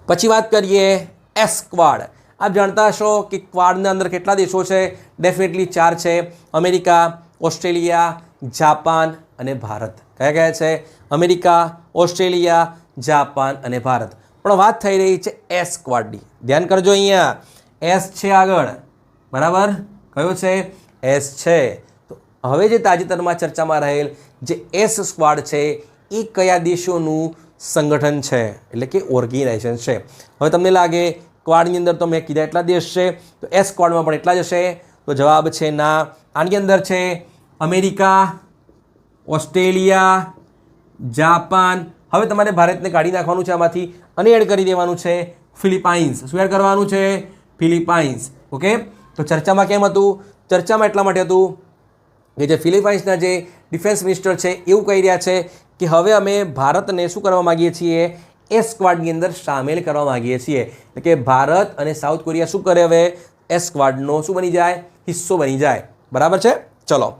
પછી વાત કરીએ એસ ક્વાડ. આપ જાણતા હશો કે ક્વાડના અંદર કેટલા દેશો છે? ડેફિનેટલી 4 છે. અમેરિકા, ઓસ્ટ્રેલિયા, જાપાન અને ભારત. કયા કયા છે? અમેરિકા, ઓસ્ટ્રેલિયા, જાપાન અને ભારત. પણ વાત થઈ રહી છે એસ ક્વાડની. ધ્યાન કરજો, અહીંયા એસ છે આગળ, બરાબર? કયો છે? એસ છે. તો હવે જે તાજેતરમાં ચર્ચામાં રહેલ જે એસ સ્ક્વાડ છે એ કયા દેશોનું સંગઠન છે, એટલે કે ઓર્ગેનાઇઝેશન છે? હવે તમને લાગે ક્વાડની અંદર તો મેં કીધા એટલા દેશ છે, તો એસ ક્વાડમાં પણ એટલા જ હશે? તો જવાબ છે ના. આની અંદર છે અમેરિકા, ઓસ્ટ્રેલિયા, જાપાન. હવે તમારે ભારતને કાઢી નાખવાનું છે આમાંથી અને એડ કરી દેવાનું છે ફિલિપાઇન્સ. શું એડ કરવાનું છે? ફિલિપાઇન્સ. ઓકે. તો ચર્ચામાં કેમ હતું? ચર્ચામાં એટલા માટે હતું કે જે ફિલિપાઇન્સના જે ડિફેન્સ મિનિસ્ટર છે એવું કહી રહ્યા છે કે હવે અમે ભારતને શું કરવા માગીએ છીએ? એસ સ્ક્વાડની અંદર સામેલ કરવા માગીએ છીએ. એટલે કે ભારત અને સાઉથ કોરિયા શું કરે? હવે એસ સ્ક્વાડનો શું બની જાય? હિસ્સો બની જાય. બરાબર છે? ચલો.